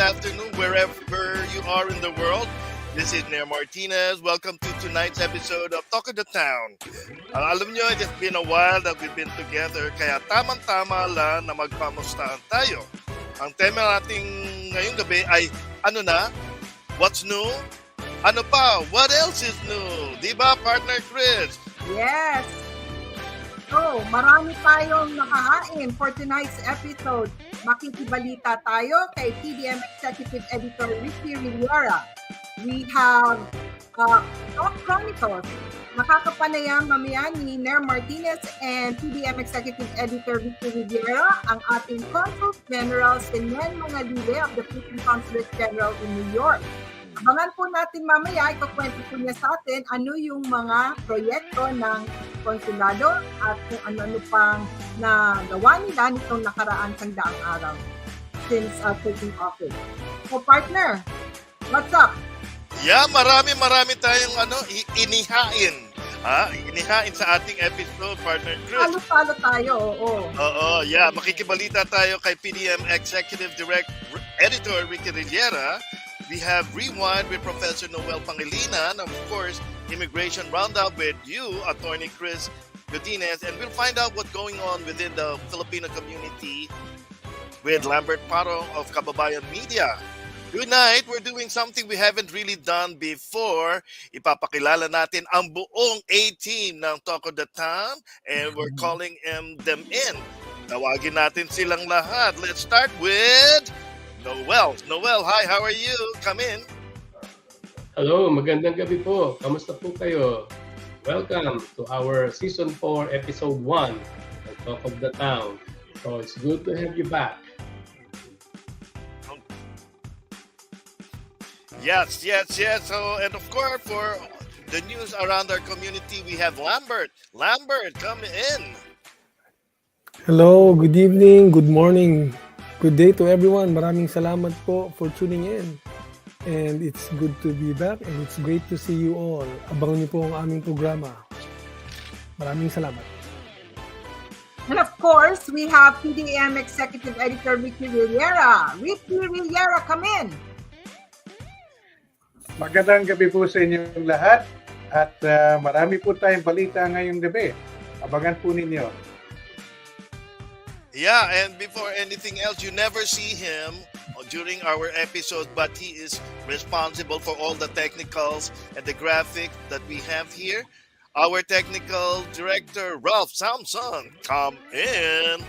afternoon, wherever you are in the world. This is Nair Martinez. Welcome to tonight's episode of Talk of the Town. Alam nyo, it's been a while that we've been together, kaya tamang-tama lang na magpamustahan tayo. Ang tema natin ngayong gabi ay, ano na? What's new? Ano pa? What else is new? Diba, partner Chris? Yes! So, marami tayong nakahain for tonight's episode. Makikibalita tayo kay PDM Executive Editor Ricky Rivera. We have Talk Chronicles. Makakapanayam mamaya ni Nair Martinez and PDM Executive Editor Ricky Rivera, ang ating Consul General si Nen Mangalile of the Philippine Consul General in New York. Abangan po natin mamaya, ikukwento po niya sa atin ano yung mga proyekto ng konsulado at kung ano-ano pang nagawa nila nitong nakaraan sandaang araw since taking office. So partner, what's up? Yeah, marami tayong inihain. Inihain sa ating episode, partner Chris. Halo-halo tayo, oo. Oo, yeah. Makikibalita tayo kay PDM Executive Editor Ricky Rivera. We have Rewind with Professor Noel Pangilinan, and of course, Immigration Roundup with you, Attorney Chris Godinez, and we'll find out what's going on within the Filipino community with Lambert Paro of Kababayan Media. Tonight, we're doing something we haven't really done before. Ipapakilala natin ang buong A-team ng Talk of the Town, and we're calling them in. Tawagin natin silang lahat. Let's start with Noel. Noel, hi, how are you? Come in. Hello, magandang gabi po. Kamusta po kayo? Welcome to our Season 4, Episode 1 of Talk of the Town. So it's good to have you back. Yes. So, and of course, for the news around our community, we have Lambert. Lambert, come in. Hello, good evening, good morning, good day to everyone. Maraming salamat po for tuning in. And it's good to be back and it's great to see you all. Abangan niyo po ang aming programa. Maraming salamat. And of course, we have PDM Executive Editor Ricky Rivera. Ricky Rivera, come in. Magandang gabi po sa inyong lahat at marami po tayong balita ngayong gabi. Abangan po ninyo. Yeah, and before anything else, you never see him during our episode, but he is responsible for all the technicals and the graphics that we have here. Our technical director, Ralph Samson, come in.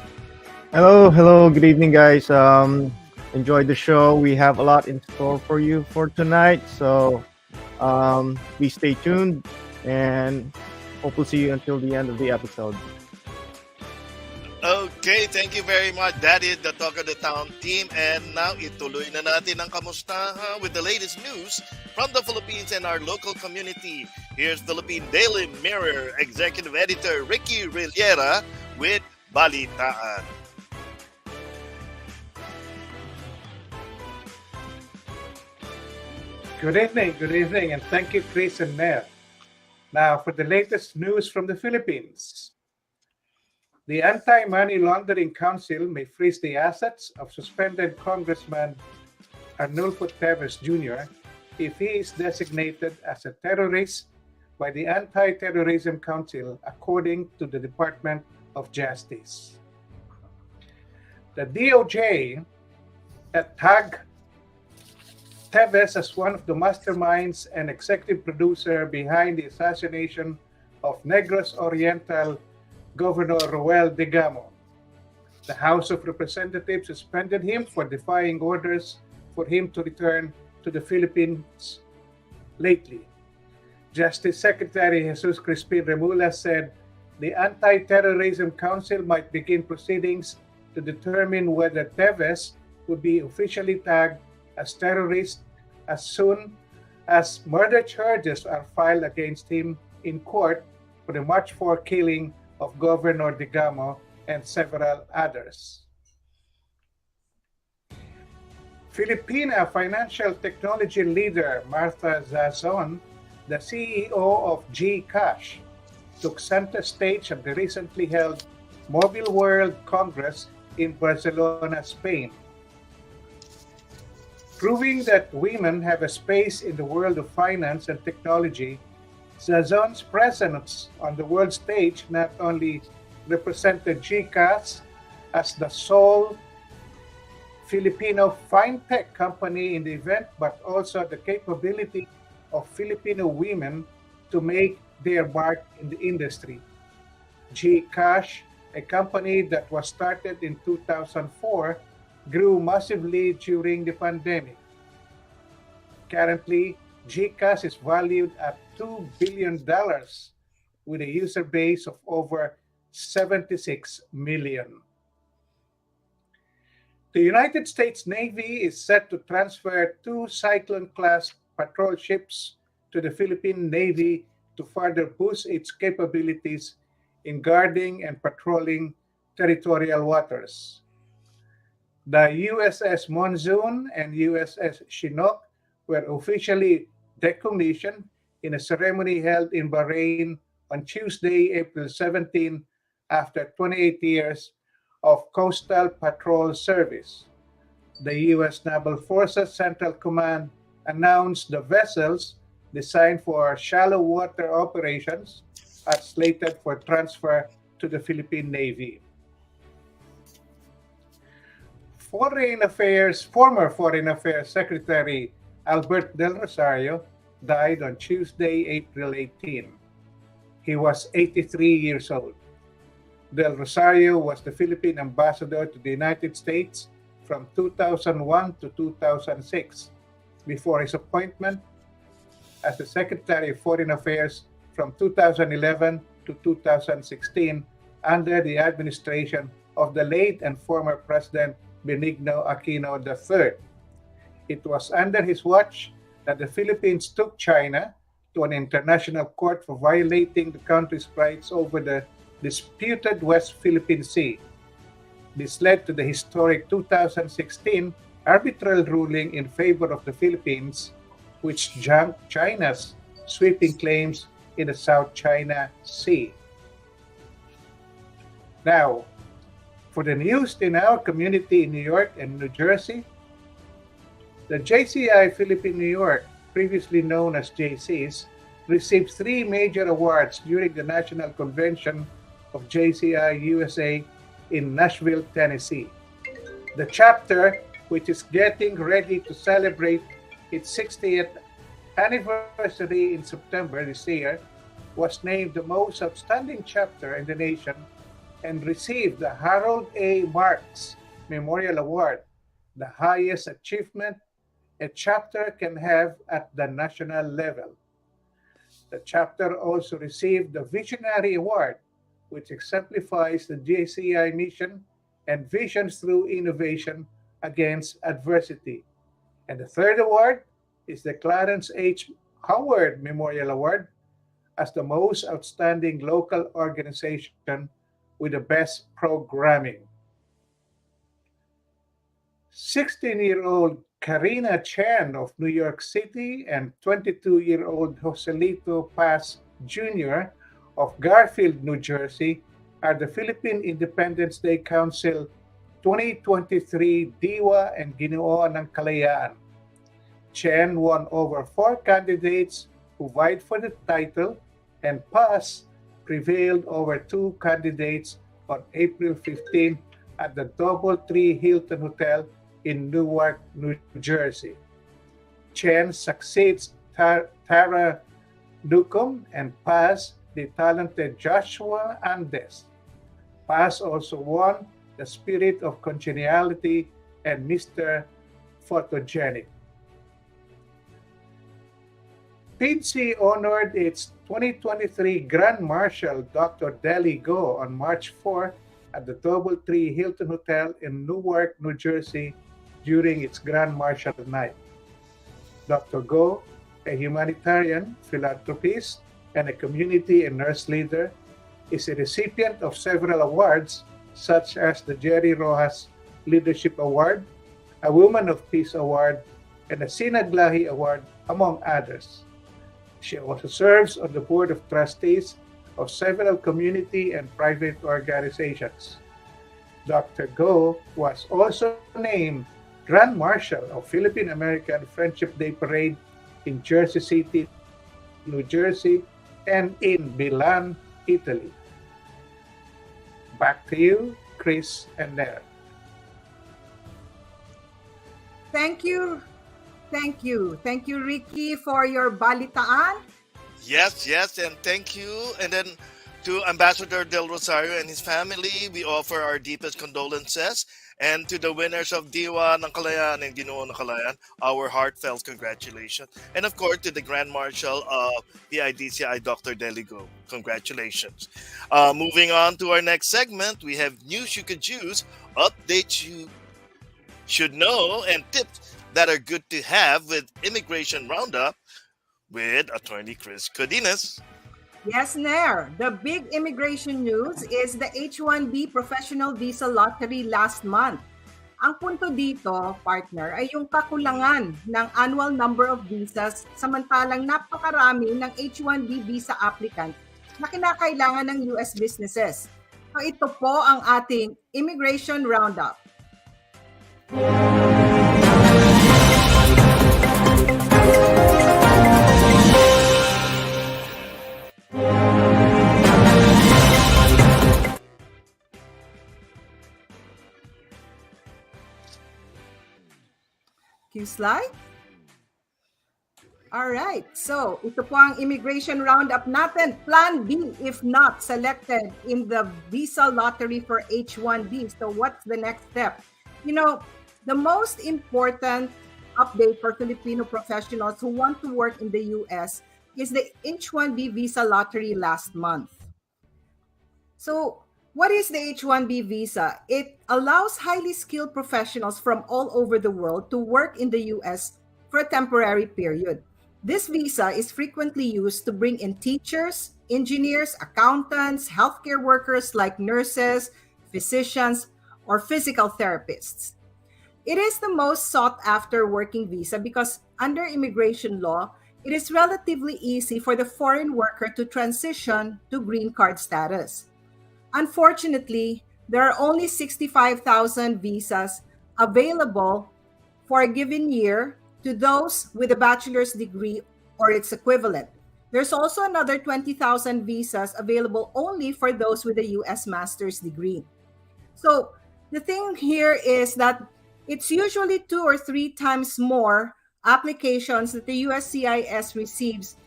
Hello, good evening guys. Enjoy the show. We have a lot in store for you for tonight. So please stay tuned and hope we'll see you until the end of the episode. Okay, thank you very much. That is the Talk of the Town team. And now, ituloy na natin ang kamustahan with the latest news from the Philippines and our local community. Here's Philippine Daily Mirror Executive Editor Ricky Rivera with Balitaan. Good evening, and thank you, Chris and Nair. Now, for the latest news from the Philippines. The Anti-Money Laundering Council may freeze the assets of suspended Congressman Arnulfo Teves Jr. if he is designated as a terrorist by the Anti-Terrorism Council, according to the Department of Justice. The DOJ tagged Teves as one of the masterminds and executive producer behind the assassination of Negros Oriental Governor Roel Digamo. The House of Representatives suspended him for defying orders for him to return to the Philippines lately. Justice Secretary Jesus Crispin Remulla said the Anti-Terrorism Council might begin proceedings to determine whether Teves would be officially tagged as terrorist as soon as murder charges are filed against him in court for the March 4 killing of Governor Digamo and several others. Filipina financial technology leader Martha Zazon, the CEO of GCash, took center stage at the recently held Mobile World Congress in Barcelona, Spain. Proving that women have a space in the world of finance and technology, Zazon's presence on the world stage not only represented GCash as the sole Filipino fintech company in the event, but also the capability of Filipino women to make their mark in the industry. GCash, a company that was started in 2004, grew massively during the pandemic. Currently, GCash is valued at $2 billion with a user base of over 76 million. The United States Navy is set to transfer two Cyclone-class patrol ships to the Philippine Navy to further boost its capabilities in guarding and patrolling territorial waters. The USS Monsoon and USS Chinook were officially decommissioned in a ceremony held in Bahrain on Tuesday, April 17, after 28 years of coastal patrol service. The U.S. Naval Forces Central Command announced the vessels designed for shallow water operations are slated for transfer to the Philippine Navy. Former Foreign Affairs Secretary Albert Del Rosario died on Tuesday, April 18. He was 83 years old. Del Rosario was the Philippine ambassador to the United States from 2001 to 2006, before his appointment as the Secretary of Foreign Affairs from 2011 to 2016 under the administration of the late and former President Benigno Aquino III. It was under his watch that the Philippines took China to an international court for violating the country's rights over the disputed West Philippine Sea. This led to the historic 2016 arbitral ruling in favor of the Philippines, which junked China's sweeping claims in the South China Sea. Now, for the news in our community in New York and New Jersey, the JCI Philippine New York, previously known as JCs, received three major awards during the National Convention of JCI USA in Nashville, Tennessee. The chapter, which is getting ready to celebrate its 60th anniversary in September this year, was named the most outstanding chapter in the nation and received the Harold A. Marks Memorial Award, the highest achievement a chapter can have at the national level. The chapter also received the Visionary Award, which exemplifies the JCI mission and visions through innovation against adversity. And the third award is the Clarence H. Howard Memorial Award as the most outstanding local organization with the best programming. 16-year-old Karina Chen of New York City and 22-year-old Joselito Paz Jr. of Garfield, New Jersey, are the Philippine Independence Day Council 2023 Diwa and Ginoo ng Kalayaan. Chen won over 4 candidates who vied for the title, and Paz prevailed over 2 candidates on April 15 at the DoubleTree Hilton Hotel in Newark, New Jersey. Chen succeeds Tara Ducom and Paz the talented Joshua Andes. Paz also won the Spirit of Congeniality and Mr. Photogenic. PIDC honored its 2023 Grand Marshal Dr. Deli Go on March 4 at the DoubleTree Hilton Hotel in Newark, New Jersey during its Grand Marshal Night. Dr. Go, a humanitarian, philanthropist, and a community and nurse leader, is a recipient of several awards such as the Jerry Rojas Leadership Award, a Woman of Peace Award, and a Sinaglahi Award, among others. She also serves on the board of trustees of several community and private organizations. Dr. Go was also named Grand Marshal of Philippine American Friendship Day Parade in Jersey City, New Jersey, and in Milan, Italy. Back to you, Chris and Ned. Thank you. Thank you. Thank you, Ricky, for your balitaan. Yes, yes, and thank you. And then to Ambassador Del Rosario and his family, we offer our deepest condolences. And to the winners of Diwa ng Kalayaan and Ginoo ng Kalayaan, our heartfelt congratulations. And of course, to the Grand Marshal of the IDCI, Dr. Deligo, congratulations. Moving on to our next segment, we have news you could use, updates you should know, and tips that are good to have with Immigration Roundup with Attorney Chris Codinas. Yes, Nair. The big immigration news is the H-1B professional visa lottery last month. Ang punto dito, partner, ay yung kakulangan ng annual number of visas samantalang napakarami ng H-1B visa applicants na kinakailangan ng US businesses. So ito po ang ating Immigration Roundup. Cue slide. Alright, so ito po ang immigration roundup natin. Plan B if not selected in the visa lottery for H-1B. So what's the next step? You know, the most important update for Filipino professionals who want to work in the US is the H-1B visa lottery last month. So what is the H-1B visa? It allows highly skilled professionals from all over the world to work in the US for a temporary period. This visa is frequently used to bring in teachers, engineers, accountants, healthcare workers like nurses, physicians, or physical therapists. It is the most sought after working visa because under immigration law, it is relatively easy for the foreign worker to transition to green card status. Unfortunately, there are only 65,000 visas available for a given year to those with a bachelor's degree or its equivalent. There's also another 20,000 visas available only for those with a US master's degree. So the thing here is that it's usually 2 or 3 times more applications that the USCIS receives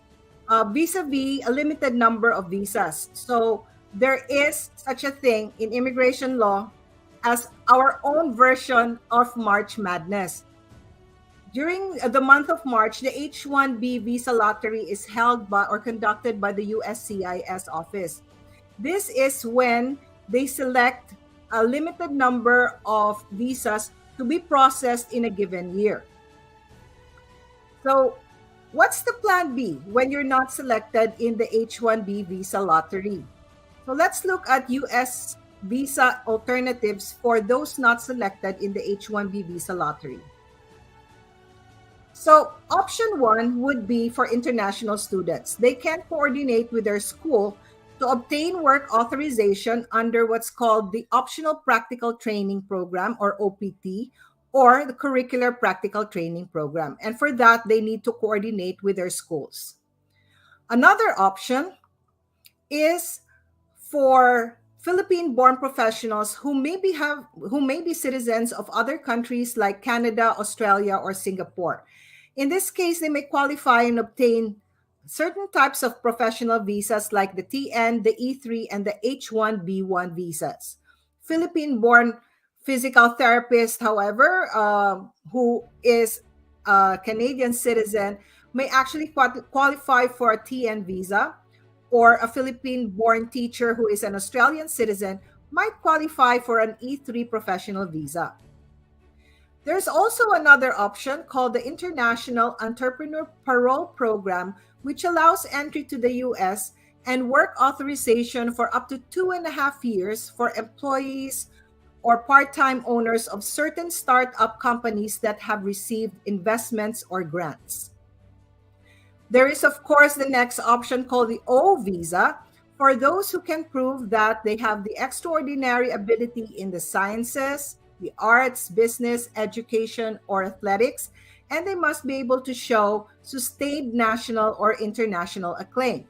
vis-a-vis a limited number of visas. So there is such a thing in immigration law as our own version of March Madness. During the month of March, the H-1B visa lottery is held by or conducted by the USCIS office. This is when they select a limited number of visas to be processed in a given year. So, what's the plan B when you're not selected in the H-1B visa lottery? So let's look at US visa alternatives for those not selected in the H-1B visa lottery. So option 1 would be for international students. They can coordinate with their school to obtain work authorization under what's called the Optional Practical Training Program or OPT or the Curricular Practical Training Program. And for that, they need to coordinate with their schools. Another option is for Philippine-born professionals who may be citizens of other countries like Canada, Australia, or Singapore. In this case, they may qualify and obtain certain types of professional visas like the TN, the E3, and the H1B1 visas. Philippine-born physical therapist, however, who is a Canadian citizen, may actually qualify for a TN visa, or a Philippine-born teacher who is an Australian citizen might qualify for an E3 professional visa. There's also another option called the International Entrepreneur Parole Program, which allows entry to the US and work authorization for up to 2.5 years for employees or part-time owners of certain startup companies that have received investments or grants. There is, of course, the next option called the O visa for those who can prove that they have the extraordinary ability in the sciences, the arts, business, education, or athletics, and they must be able to show sustained national or international acclaim.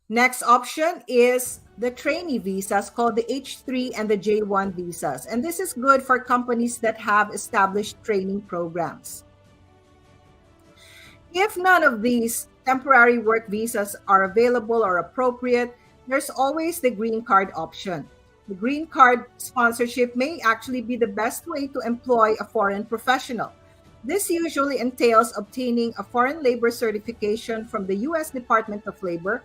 Next option is the trainee visas called the H3 and the J1 visas. And this is good for companies that have established training programs. If none of these temporary work visas are available or appropriate, there's always the green card option. The green card sponsorship may actually be the best way to employ a foreign professional. This usually entails obtaining a foreign labor certification from the U.S. Department of Labor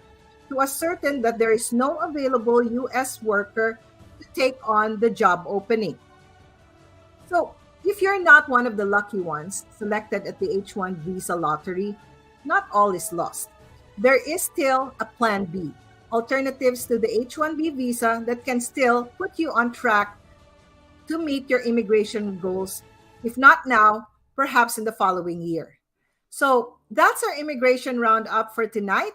to ascertain that there is no available U.S. worker to take on the job opening. So, if you're not one of the lucky ones selected at the H1 visa lottery, not all is lost. There is still a plan B, alternatives to the H1B visa that can still put you on track to meet your immigration goals, if not now, perhaps in the following year. So that's our immigration roundup for tonight,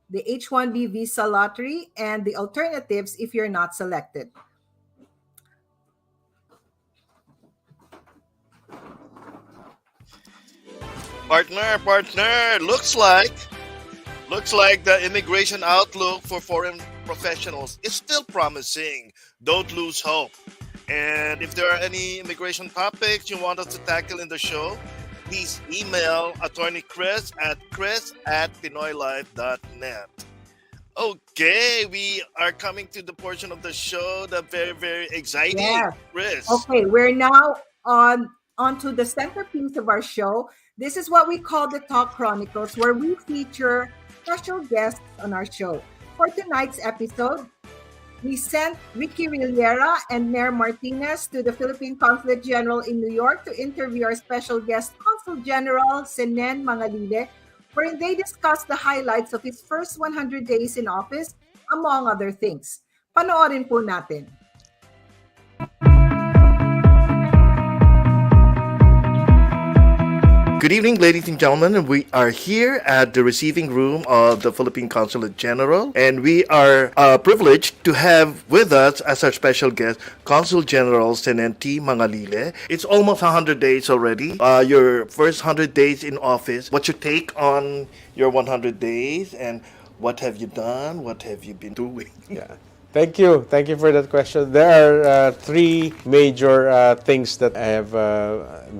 the H1B visa lottery, and the alternatives if you're not selected. Partner, looks like the immigration outlook for foreign professionals is still promising. Don't lose hope. And if there are any immigration topics you want us to tackle in the show, please email attorney chris at pinoylife.net. Okay, we are coming to the portion of the show that very exciting. Yeah. Chris. Okay, we're now onto the centerpiece of our show. This is what we call the Talk Chronicles, where we feature special guests on our show. For tonight's episode, we sent Ricky Rillera and Mayor Martinez to the Philippine Consul General in New York to interview our special guest, Consul General Senen Mangalile, wherein they discussed the highlights of his first 100 days in office, among other things. Panoorin po natin. Good evening, ladies and gentlemen. We are here at the receiving room of the Philippine Consulate General, and we are privileged to have with us as our special guest Consul General Senenti Mangalile. It's almost 100 days already. Your first 100 days in office. What's your take on your 100 days, and what have you done? What have you been doing? Yeah. Thank you. Thank you for that question. There are three major things that I have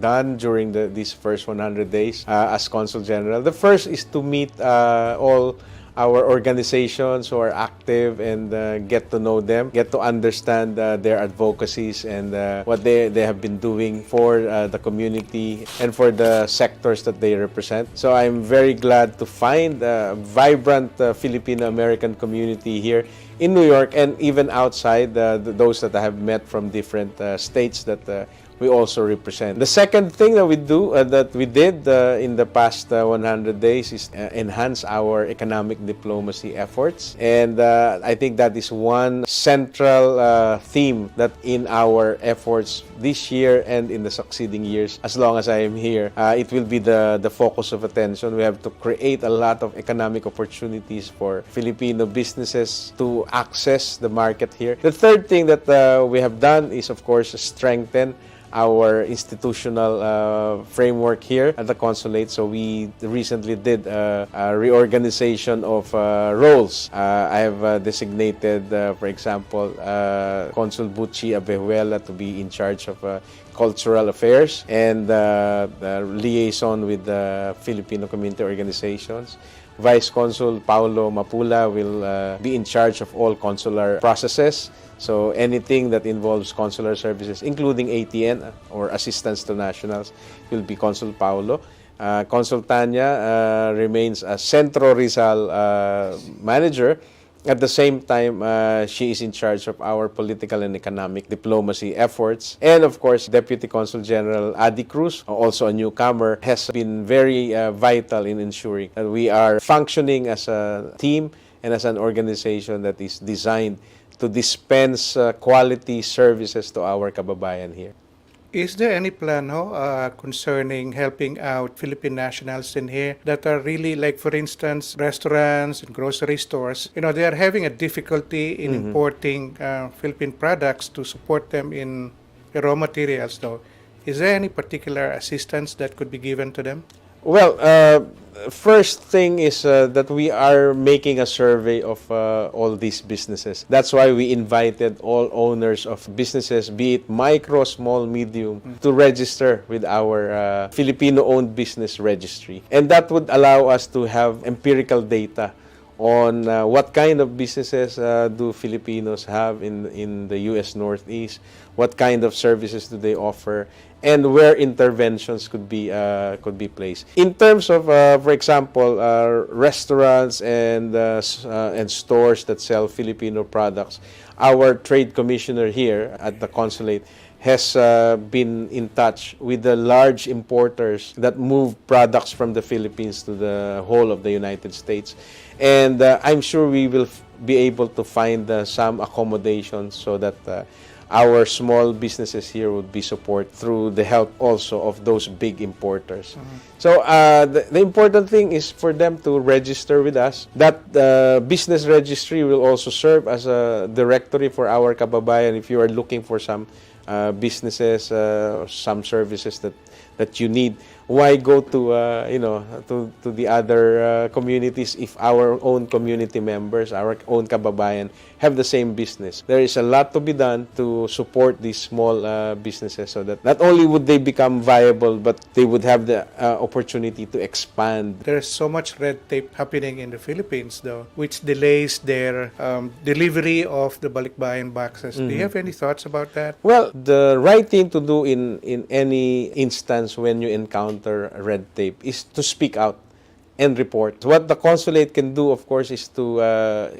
done during these first 100 days as Consul General. The first is to meet all our organizations who are active and get to know them, get to understand their advocacies and what they have been doing for the community and for the sectors that they represent. So I'm very glad to find a vibrant Filipino American community here in New York and even outside, those that I have met from different states that we also represent. The second thing that we did in the past 100 days is enhance our economic diplomacy efforts. And I think that is one central theme that in our efforts this year and in the succeeding years, as long as I am here, it will be the focus of attention. We have to create a lot of economic opportunities for Filipino businesses to access the market here. The third thing that we have done is, of course, strengthen our institutional framework here at the consulate. So we recently did a reorganization of roles. I have designated, for example, Consul Bucci Abejuela to be in charge of cultural affairs and the liaison with the Filipino community organizations. Vice Consul Paulo Mapula will be in charge of all consular processes. So anything that involves consular services, including ATN or assistance to nationals, will be Consul Paulo. Consul Tanya remains a Centro Rizal manager. At the same time, she is in charge of our political and economic diplomacy efforts. And of course, Deputy Consul General Adi Cruz, also a newcomer, has been very vital in ensuring that we are functioning as a team and as an organization that is designed to dispense quality services to our kababayan here. Is there any plan concerning helping out Philippine nationals in here that are really, like, for instance, restaurants and grocery stores? They are having a difficulty in importing Philippine products to support them in the raw materials, though. Is there any particular assistance that could be given to them? Well, first thing is that we are making a survey of all these businesses. That's why we invited all owners of businesses, be it micro, small, medium, to register with our Filipino-owned business registry. And that would allow us to have empirical data on what kind of businesses do Filipinos have in the U.S. Northeast, what kind of services do they offer, and where interventions could be placed. In terms of, for example, restaurants and stores that sell Filipino products, our trade commissioner here at the consulate has been in touch with the large importers that move products from the Philippines to the whole of the United States. And I'm sure we will be able to find some accommodations so that our small businesses here would be supported through the help also of those big importers. So the important thing is for them to register with us. That business registry will also serve as a directory for our kababayan if you are looking for some businesses, some services that you need. Why go to to the other communities if our own community members, our own kababayan, have the same business? There is a lot to be done to support these small businesses so that not only would they become viable, but they would have the opportunity to expand. There's so much red tape happening in the Philippines, though, which delays their delivery of the balikbayan boxes. Do you have any thoughts about that? Well, the right thing to do in any instance when you encounter red tape is to speak out and report. What the consulate can do, of course, is to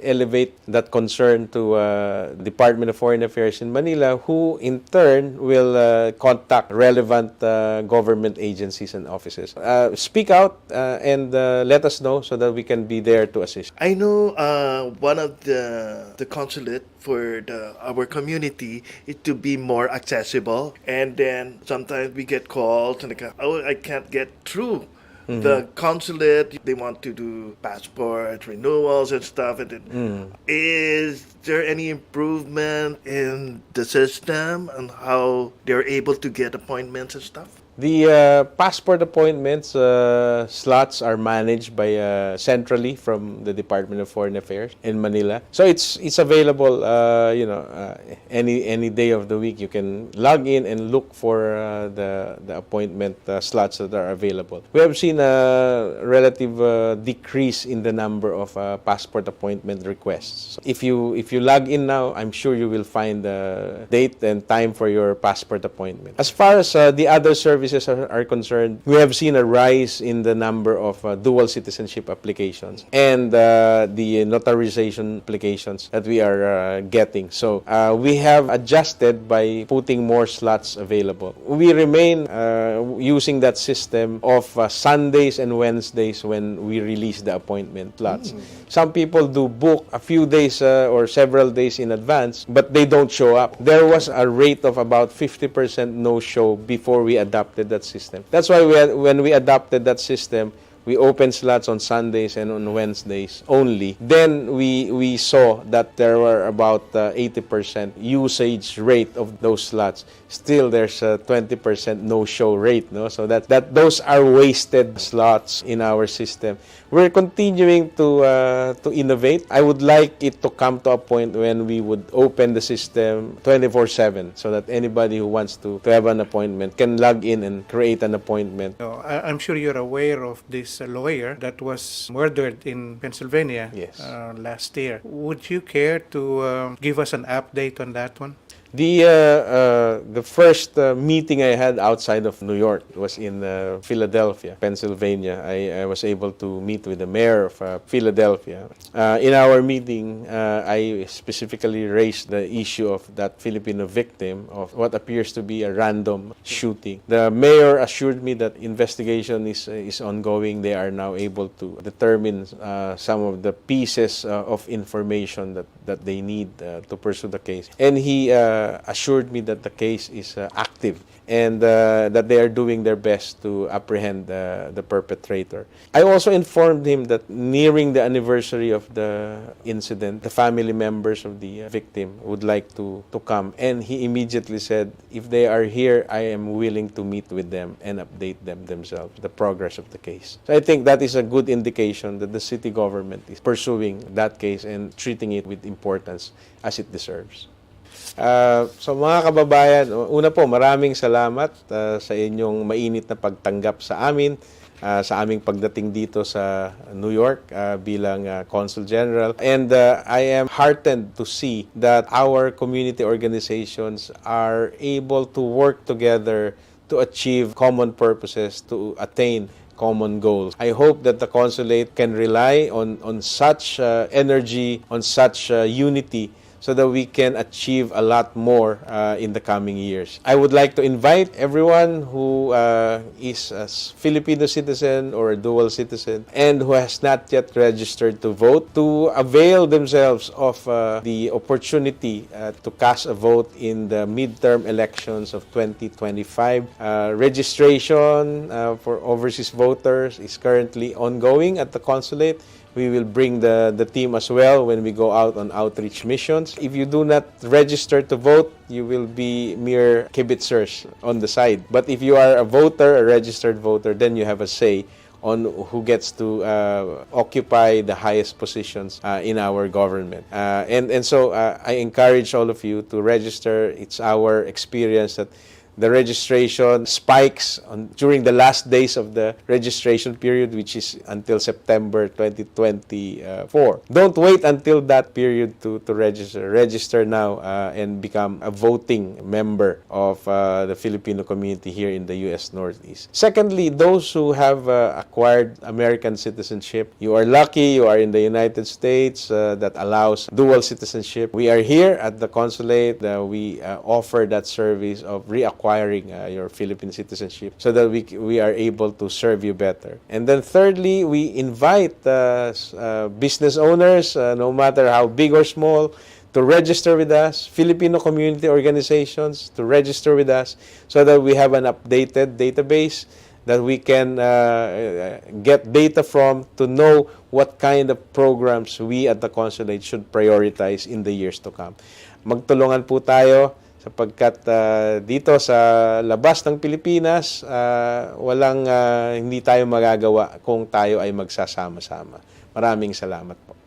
elevate that concern to Department of Foreign Affairs in Manila, who in turn will contact relevant government agencies and offices. Speak out and let us know so that we can be there to assist. I know one of the consulate for our community is to be more accessible, and then sometimes we get calls and like, oh, I can't get through the consulate. They want to do passport renewals and stuff. And then, is there any improvement in the system and how they're able to get appointments and stuff? The passport appointments slots are managed by centrally from the Department of Foreign Affairs in Manila. So it's available, any day of the week. You can log in and look for the appointment slots that are available. We have seen a relative decrease in the number of passport appointment requests. So if you log in now, I'm sure you will find the date and time for your passport appointment. As far as the other services are concerned, we have seen a rise in the number of dual citizenship applications and the notarization applications that we are getting. So we have adjusted by putting more slots available. We remain using that system of Sundays and Wednesdays when we release the appointment slots. Some people do book a few days or several days in advance, but they don't show up. There was a rate of about 50% no-show before we adopted that system. That's why when we adopted that system, we opened slots on Sundays and on Wednesdays only. Then we saw that there were about 80% usage rate of those slots. Still, there's a 20% no-show rate. No, so that those are wasted slots in our system. We're continuing to innovate. I would like it to come to a point when we would open the system 24/7, so that anybody who wants to have an appointment can log in and create an appointment. I'm sure you're aware of this lawyer that was murdered in Pennsylvania last year. Would you care to give us an update on that one? The first meeting I had outside of New York was in Philadelphia, Pennsylvania. I was able to meet with the mayor of Philadelphia. In our meeting, I specifically raised the issue of that Filipino victim of what appears to be a random shooting. The mayor assured me that investigation is ongoing. They are now able to determine some of the pieces of information that they need to pursue the case. And he assured me that the case is active and that they are doing their best to apprehend the perpetrator. I also informed him that nearing the anniversary of the incident, the family members of the victim would like to come. And he immediately said, if they are here, I am willing to meet with them and update them themselves, the progress of the case. So I think that is a good indication that the city government is pursuing that case and treating it with importance as it deserves. So mga kababayan, una po maraming salamat sa inyong mainit na pagtanggap sa amin, sa aming pagdating dito sa New York bilang Consul General. And I am heartened to see that our community organizations are able to work together to achieve common purposes, to attain common goals. I hope that the consulate can rely on such energy, on such unity, so that we can achieve a lot more in the coming years. I would like to invite everyone who is a Filipino citizen or a dual citizen and who has not yet registered to vote to avail themselves of the opportunity to cast a vote in the midterm elections of 2025. Registration for overseas voters is currently ongoing at the consulate. We will bring the team as well when we go out on outreach missions. If you do not register to vote, you will be mere kibitzers on the side. But if you are a voter, a registered voter, then you have a say on who gets to occupy the highest positions in our government. So I encourage all of you to register. It's our experience that the registration spikes during the last days of the registration period, which is until September 2024. Don't wait until that period to register. Register now and become a voting member of the Filipino community here in the U.S. Northeast. Secondly, those who have acquired American citizenship, you are lucky, you are in the United States that allows dual citizenship. We are here at the consulate. We offer that service of reacquiring your Philippine citizenship so that we are able to serve you better. And then thirdly, we invite business owners, no matter how big or small, to register with us, Filipino community organizations to register with us so that we have an updated database that we can get data from to know what kind of programs we at the consulate should prioritize in the years to come. Magtulungan po tayo sapagkat dito sa labas ng Pilipinas, hindi tayo magagawa kung tayo ay magsasama-sama. Maraming salamat po.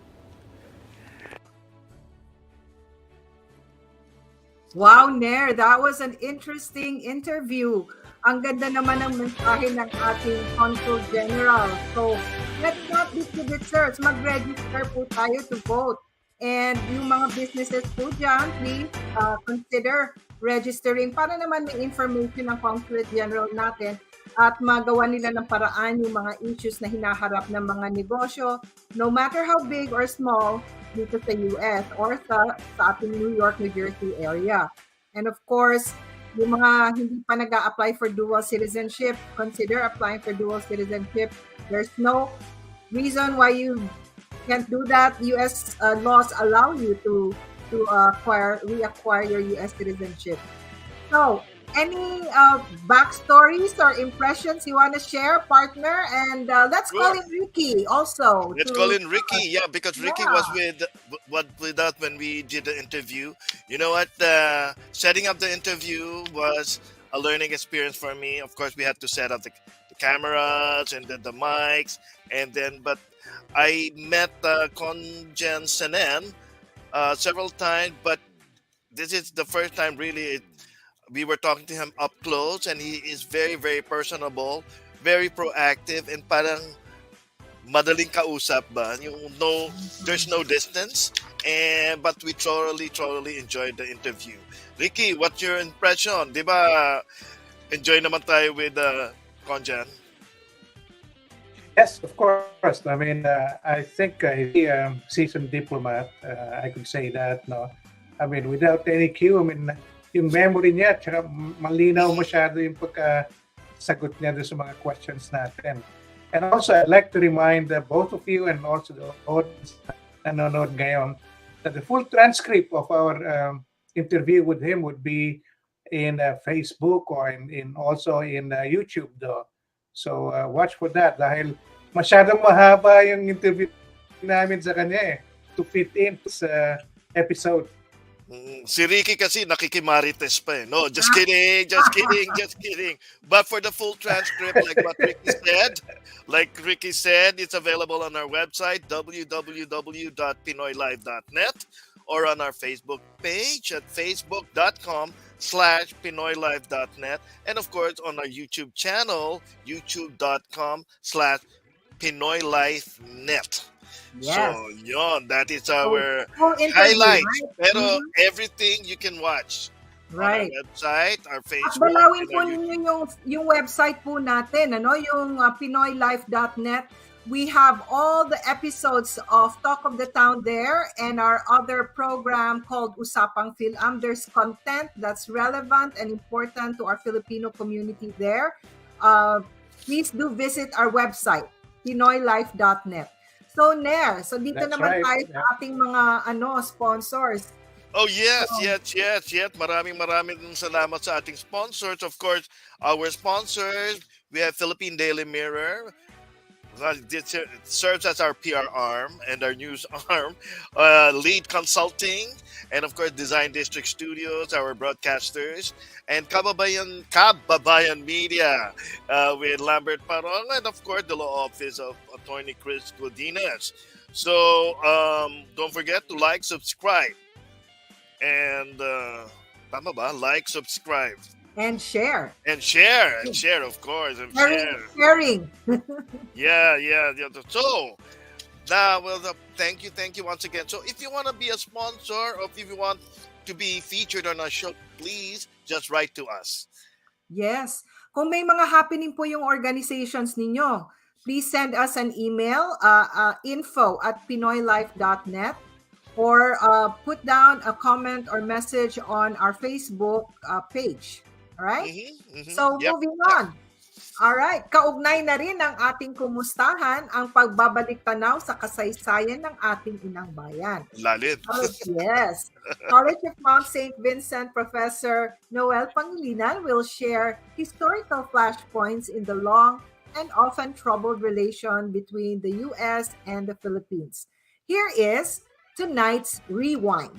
Wow, Nair, that was an interesting interview. Ang ganda naman ng mensahe ng ating Consul General. So, let's not be kibitzers. Mag-register po tayo to vote. And yung mga businesses po dyan, please consider registering para naman may information ng Consulate General natin at magawa nila ng paraan yung mga issues na hinaharap ng mga negosyo, no matter how big or small, dito sa US or sa ating New York, New Jersey area. And of course, yung mga hindi pa nag-a-apply for dual citizenship, consider applying for dual citizenship. There's no reason why you can't do that. US laws allow you to reacquire your US citizenship. So, any backstories or impressions you want to share, partner? And let's call in Ricky also. Let's call in Ricky, because Ricky was with us when we did the interview. You know what? Setting up the interview was a learning experience for me. Of course, we had to set up the cameras and then the mics, but I met Conjen Senen several times, but this is the first time really we were talking to him up close, and he is very, very personable, very proactive, and parang madaling kausap ba? There's no distance, but we thoroughly enjoyed the interview. Ricky, what's your impression? Di ba enjoy naman tayo with Conjen? Yes, of course. I mean, I think he's a seasoned diplomat. I could say that, no? I mean, without any cue, I mean, yung memory niya, tsaka malinaw masyado yung pagkasagot niya sa mga questions natin. And also, I'd like to remind both of you and also the audience na nanonood ngayon that the full transcript of our interview with him would be in Facebook or in also in YouTube though. So watch for that dahil masyadong mahaba yung interview namin sa kanya to fit in sa episode. Si Ricky kasi nakikimarites pa eh. No, just kidding, just kidding, just kidding. But for the full transcript, like Ricky said, it's available on our website, www.pinoylive.net, or on our Facebook page at facebook.com/pinoylive.net, and of course on our YouTube channel, youtube.com/pinoylifenet. Yes. So, yon, that is our Full interview, highlights. right? Pero Mhm. everything you can watch Right. on our website, our At Facebook. balawin and po our ninyo yung website po natin, yung pinoylife.net. We have all the episodes of Talk of the Town there and our other program called Usapang Philam. There's content that's relevant and important to our Filipino community there. Please do visit our website, pinoylife.net. So, Nair, so dito That's naman right. tayo sa ating mga sponsors. Oh, yes. Maraming salamat sa ating sponsors. Of course, our sponsors, we have Philippine Daily Mirror. It serves as our PR arm and our news arm. Lead Consulting, and of course, Design District Studios, our broadcasters, and Kababayan Media with Lambert Parong, and of course, the law office of Attorney Chris Godinez. So, don't forget to like, subscribe, and tama ba? Like, subscribe, And share. and share, of course, and share. Sharing. Yeah. So, now, thank you once again. So, if you want to be a sponsor, or if you want to be featured on our show, please just write to us. Yes. Kung may mga happening po yung organizations ninyo, please send us an email, info@pinoylife.net, or put down a comment or message on our Facebook page. All right? So, Yep. moving on. All right. Kaugnay na rin ng ating kumustahan ang pagbabalik tanaw sa kasaysayan ng ating inang bayan. Lalit. Yes. College of Mount St. Vincent Professor Noel Pangilinan will share historical flashpoints in the long and often troubled relation between the U.S. and the Philippines. Here is tonight's Rewind.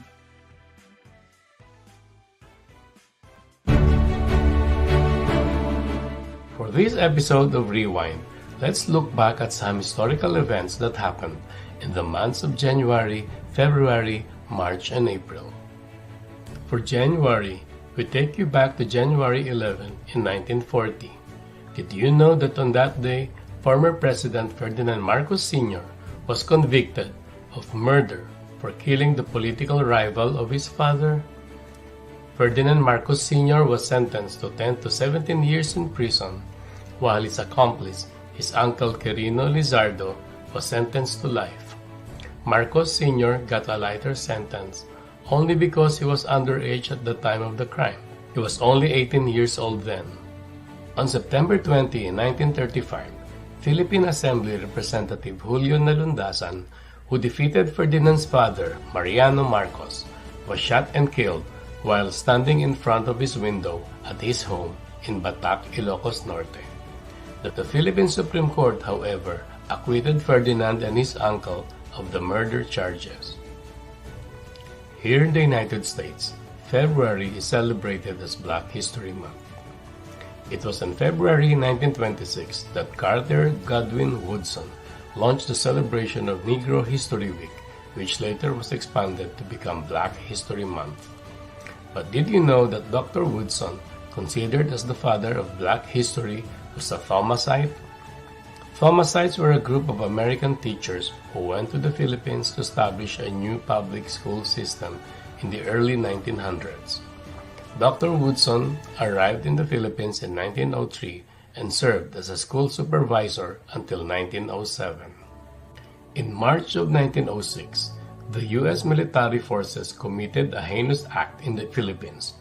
For this episode of Rewind, let's look back at some historical events that happened in the months of January, February, March, and April. For January, we take you back to January 11 in 1940. Did you know that on that day, former President Ferdinand Marcos Sr. was convicted of murder for killing the political rival of his father? Ferdinand Marcos Sr. was sentenced to 10 to 17 years in prison, while his accomplice, his uncle Quirino Lizardo, was sentenced to life. Marcos Sr. got a lighter sentence only because he was underage at the time of the crime. He was only 18 years old then. On September 20, 1935, Philippine Assembly Representative Julio Nalundasan, who defeated Ferdinand's father, Mariano Marcos, was shot and killed while standing in front of his window at his home in Batac, Ilocos Norte. The Philippine Supreme Court, however, acquitted Ferdinand and his uncle of the murder charges. Here in the United States, February is celebrated as Black History Month. It was in February 1926 that Carter Godwin Woodson launched the celebration of Negro History Week, which later was expanded to become Black History Month. But did you know that Dr. Woodson, considered as the father of Black history, was a Thomacite? Thomasites were a group of American teachers who went to the Philippines to establish a new public school system in the early 1900s. Dr. Woodson arrived in the Philippines in 1903 and served as a school supervisor until 1907. In March of 1906, the U.S. military forces committed a heinous act in the Philippines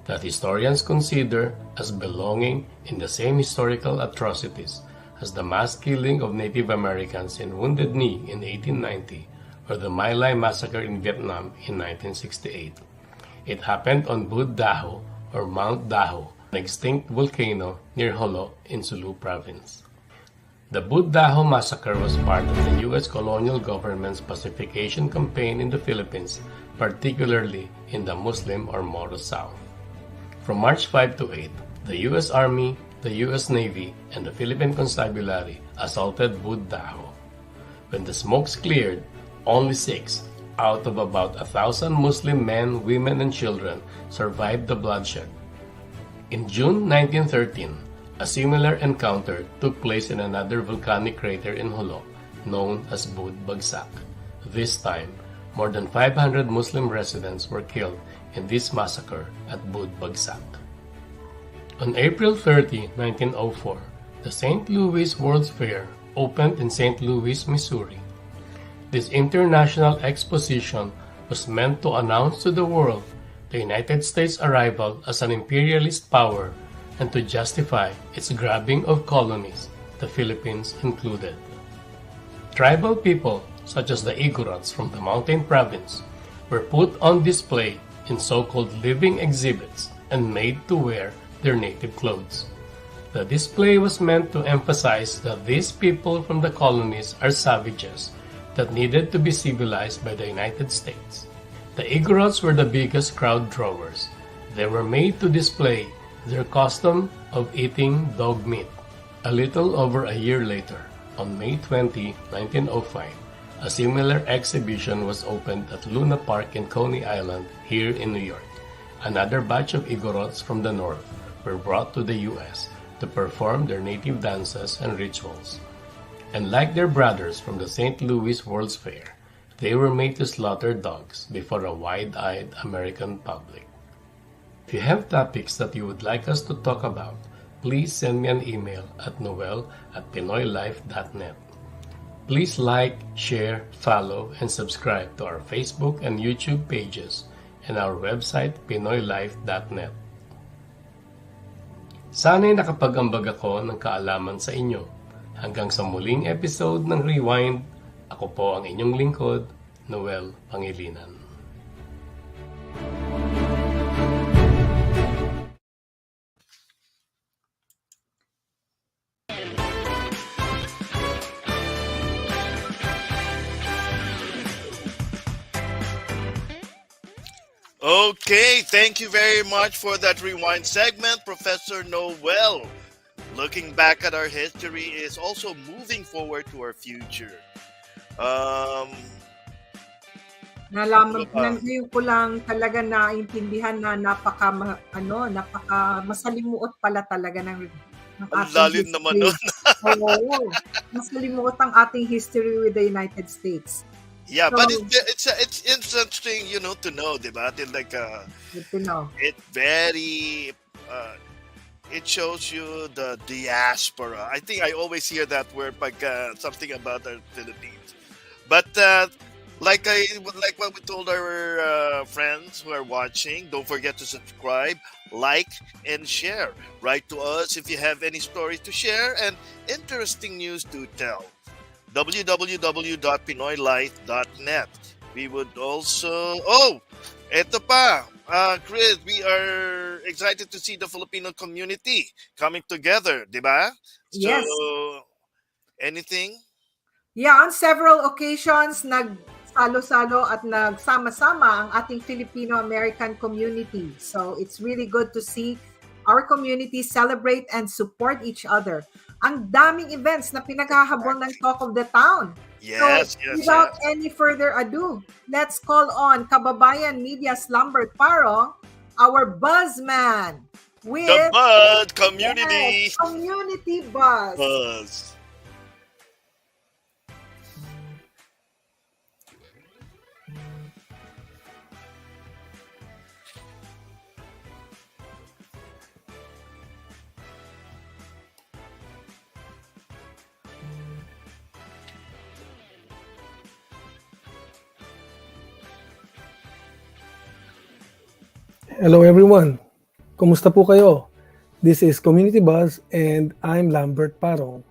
that historians consider as belonging in the same historical atrocities as the mass killing of Native Americans in Wounded Knee in 1890 or the My Lai massacre in Vietnam in 1968. It happened on Bud Daho or Mount Daho, an extinct volcano near Jolo in Sulu Province. The Bud Daho massacre was part of the U.S. colonial government's pacification campaign in the Philippines, particularly in the Muslim or Moro South. From March 5 to 8, the U.S. Army, the U.S. Navy, and the Philippine Constabulary assaulted Bud Daho. When the smokes cleared, only 6 out of about 1,000 Muslim men, women, and children survived the bloodshed. In June 1913, a similar encounter took place in another volcanic crater in Jolo, known as Bud Bagsak. This time, more than 500 Muslim residents were killed in this massacre at Bud Bagsak. On April 30, 1904, the St. Louis World's Fair opened in St. Louis, Missouri. This international exposition was meant to announce to the world the United States' arrival as an imperialist power and to justify its grabbing of colonies, the Philippines included. Tribal people, such as the Igorots from the Mountain Province, were put on display in so-called living exhibits and made to wear their native clothes. The display was meant to emphasize that these people from the colonies are savages that needed to be civilized by the United States. The Igorots were the biggest crowd drawers. They were made to display their custom of eating dog meat. A little over a year later, on May 20, 1905, a similar exhibition was opened at Luna Park in Coney Island here in New York. Another batch of Igorots from the north were brought to the U.S. to perform their native dances and rituals. And like their brothers from the St. Louis World's Fair, they were made to slaughter dogs before a wide-eyed American public. If you have topics that you would like us to talk about, please send me an email at noel@pinoylife.net. Please like, share, follow, and subscribe to our Facebook and YouTube pages and our website, pinoylife.net. Sana'y nakapag-ambag ako ng kaalaman sa inyo. Hanggang sa muling episode ng Rewind, ako po ang inyong lingkod, Noel Pangilinan. Okay, thank you very much for that rewind segment, Professor Noel. Looking back at our history is also moving forward to our future. Ngayon ko lang talaga naintindihan na napaka masalimuot pala talaga ng Ang ating lalim naman history. nun. Oo, masalimuot ang ating history with the United States. Yeah, So, but it's interesting, to know, diba? Like, good to know. it very, it shows you the diaspora. I think I always hear that word, like something about the Philippines. But like what we told our friends who are watching, don't forget to subscribe, like, and share. Write to us if you have any stories to share and interesting news to tell. www.pinoylife.net. We would also... eto pa. Chris, we are excited to see the Filipino community coming together, di ba? Yes. So, anything? Yeah, on several occasions, nagsalo-salo at nagsama-sama ang ating Filipino American community. So it's really good to see our community celebrate and support each other. Ang daming events na pinaghahabol ng Talk of the Town. Yes, So, without any further ado, let's call on Kababayan Media's Lambert Parong, our buzzman, with The Bud Community. Yes, Community Buzz. Buzz. Hello everyone. Kumusta po kayo? This is Community Buzz and I'm Lambert Parong.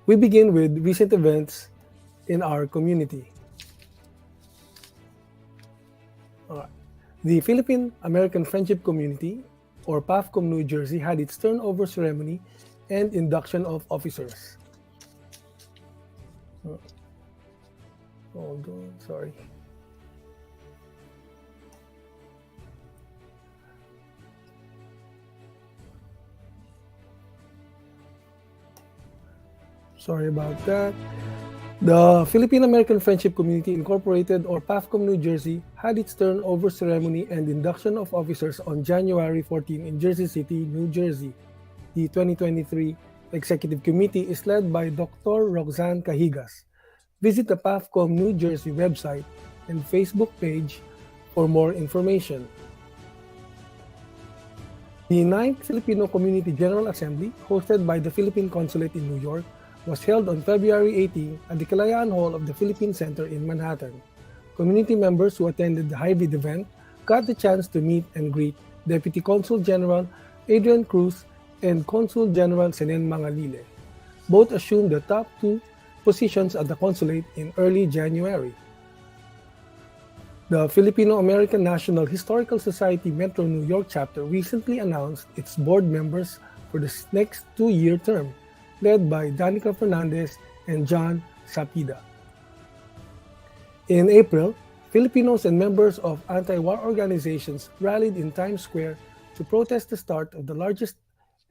We begin with recent events in our community. Alright. The Philippine American Friendship Community, or PAFCOM New Jersey, had its turnover ceremony and induction of officers. Hold on, sorry. Sorry about that. The Philippine American Friendship Community Incorporated, or PAFCOM New Jersey, had its turnover ceremony and induction of officers on January 14 in Jersey City, New Jersey. The 2023 Executive Committee is led by Dr. Roxanne Cahigas. Visit the PAFCOM New Jersey website and Facebook page for more information. The 9th Filipino Community General Assembly, hosted by the Philippine Consulate in New York, was held on February 18 at the Kalayaan Hall of the Philippine Center in Manhattan. Community members who attended the hybrid event got the chance to meet and greet Deputy Consul General Adrian Cruz and Consul General Senen Mangalile. Both assumed the top two positions at the consulate in early January. The Filipino American National Historical Society Metro New York chapter recently announced its board members for the next 2-year term, led by Danica Fernandez and John Sapida. In April, Filipinos and members of anti-war organizations rallied in Times Square to protest the start of the largest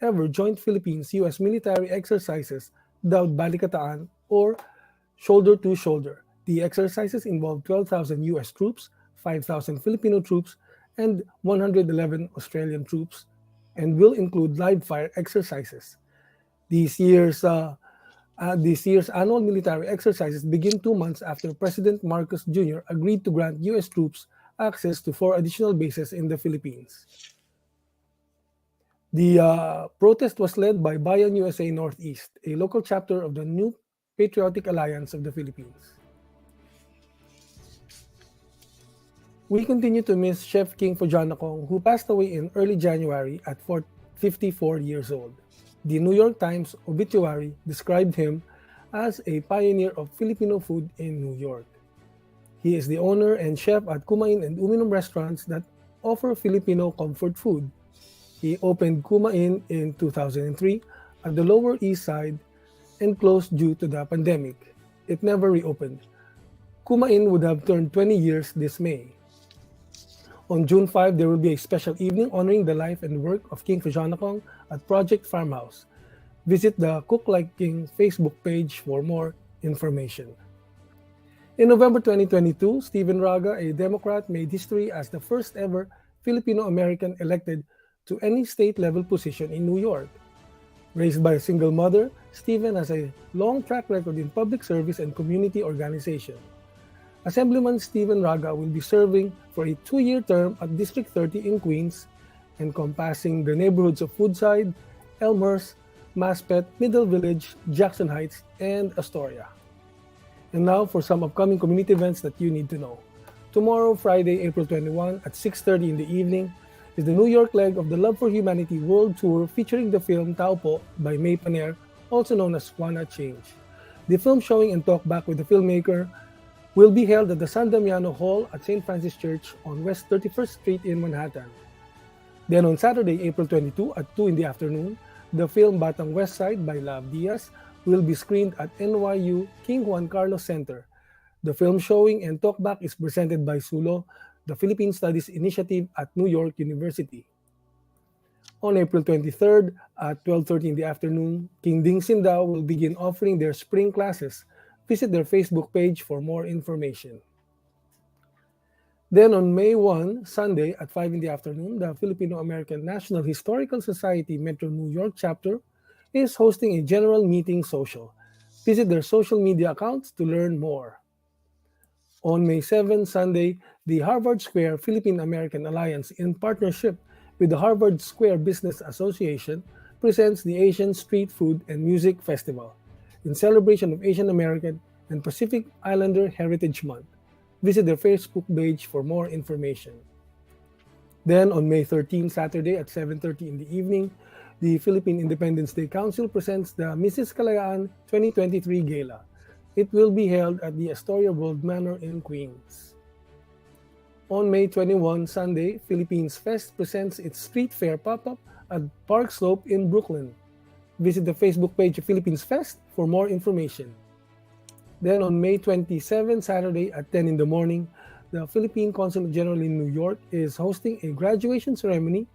ever joint Philippines-U.S. military exercises dubbed Balikataan, or Shoulder to Shoulder. The exercises involved 12,000 U.S. troops, 5,000 Filipino troops, and 111 Australian troops, and will include live-fire exercises. This year's annual military exercises begin 2 months after President Marcos Jr. agreed to grant U.S. troops access to 4 additional bases in the Philippines. The protest was led by Bayan USA Northeast, a local chapter of the New Patriotic Alliance of the Philippines. We continue to miss Chef King Phojanakong, who passed away in early January at 54 years old. The New York Times obituary described him as a pioneer of Filipino food in New York. He is the owner and chef at Kumain and Uminom restaurants that offer Filipino comfort food. He opened Kumain in 2003 at the Lower East Side and closed due to the pandemic. It never reopened. Kumain would have turned 20 years this May. On June 5, there will be a special evening honoring the life and work of King Phojanakong at Project Farmhouse. Visit the Cook Like King Facebook page for more information. In November 2022, Stephen Raga, a Democrat, made history as the first ever Filipino American elected to any state-level position in New York. Raised by a single mother, Stephen has a long track record in public service and community organization. Assemblyman Stephen Raga will be serving for a 2-year term at District 30 in Queens, encompassing the neighborhoods of Woodside, Elmhurst, Maspet, Middle Village, Jackson Heights, and Astoria. And now for some upcoming community events that you need to know. Tomorrow, Friday, April 21 at 6:30 in the evening, is the New York leg of the Love for Humanity World Tour featuring the film Taupo by May Paner, also known as Wanna Change. The film showing and talk back with the filmmaker will be held at the San Damiano Hall at St. Francis Church on West 31st Street in Manhattan. Then on Saturday, April 22 at 2 in the afternoon, the film Batang West Side by Lav Diaz will be screened at NYU King Juan Carlos Center. The film showing and talkback is presented by SULO, the Philippine Studies Initiative at New York University. On April 23rd at 12:30 in the afternoon, King Ding Sindao will begin offering their spring classes. Visit their Facebook page for more information. Then on May 1, Sunday at 5 in the afternoon, the Filipino American National Historical Society Metro New York chapter is hosting a general meeting social. Visit their social media accounts to learn more. On May 7, Sunday, the Harvard Square Philippine American Alliance, in partnership with the Harvard Square Business Association, presents the Asian Street Food and Music Festival in celebration of Asian American and Pacific Islander Heritage Month. Visit their Facebook page for more information. Then on May 13, Saturday at 7:30 in the evening, the Philippine Independence Day Council presents the Mrs. Kalayaan 2023 Gala. It will be held at the Astoria World Manor in Queens. On May 21, Sunday, Philippines Fest presents its street fair pop-up at Park Slope in Brooklyn. Visit the Facebook page of Philippines Fest for more information. Then on May 27, Saturday at 10 in the morning, the Philippine Consul General in New York is hosting a graduation ceremony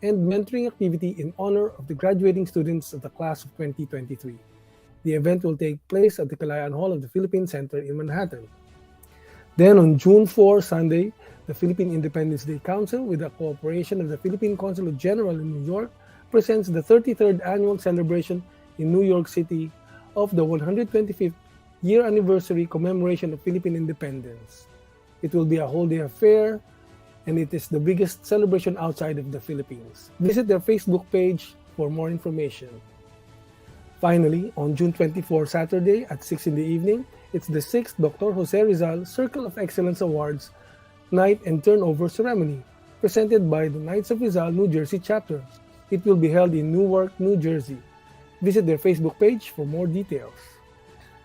and mentoring activity in honor of the graduating students of the class of 2023. The event will take place at the Kalayaan Hall of the Philippine Center in Manhattan. Then on June 4, Sunday, the Philippine Independence Day Council, with the cooperation of the Philippine Consul General in New York, presents the 33rd annual celebration in New York City of the 125th year anniversary commemoration of Philippine independence. It will be a whole day affair, and it is the biggest celebration outside of the Philippines. Visit their Facebook page for more information. Finally, on June 24, Saturday at 6 in the evening, it's the 6th Dr. Jose Rizal Circle of Excellence Awards Night and Turnover Ceremony, presented by the Knights of Rizal, New Jersey chapter. It will be held in Newark, New Jersey. Visit their Facebook page for more details.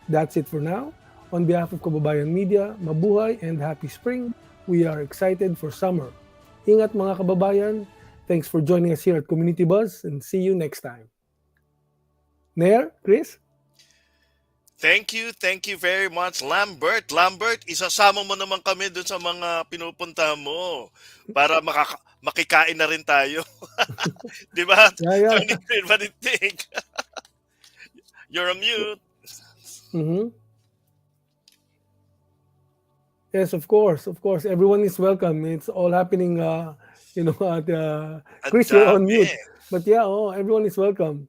That's it for now. On behalf of Kababayan Media, mabuhay and happy spring. We are excited for summer. Ingat mga kababayan. Thanks for joining us here at Community Buzz, and see you next time. Nair, Chris? Thank you very much, Lambert. Lambert, isasama mo naman kami dun sa mga pinupunta mo para makikain na rin tayo. Di ba? Yeah. What do you think? You're on mute. Mm-hmm. Yes, of course. Everyone is welcome. It's all happening, at Chris, you're on mute. But yeah, everyone is welcome.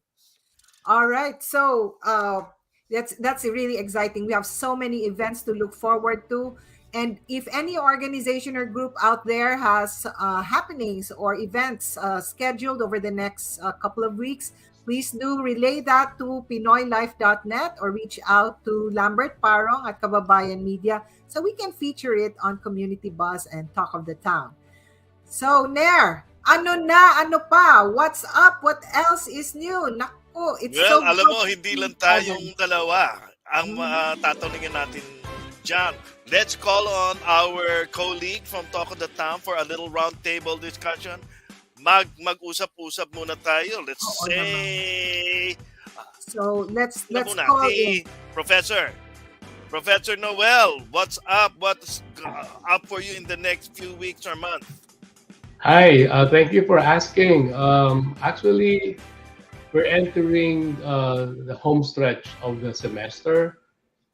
All right. So that's really exciting. We have so many events to look forward to. And if any organization or group out there has happenings or events scheduled over the next couple of weeks, please do relay that to pinoylife.net or reach out to Lambert Parong at Kababayan Media so we can feature it on Community Buzz and Talk of the Town. So, Nair, ano pa? What's up? What else is new? Naku, it's well, so alam good mo, to hindi see lang you tayong again. dalawa ang tatanungin natin dyan. Let's call on our colleague from Talk of the Town for a little roundtable discussion. Mag-usap-usap muna tayo. Let's say... So, let's muna, call si in. Professor Noel, what's up? What's up for you in the next few weeks or months? Hi, thank you for asking. Actually, we're entering the home stretch of the semester.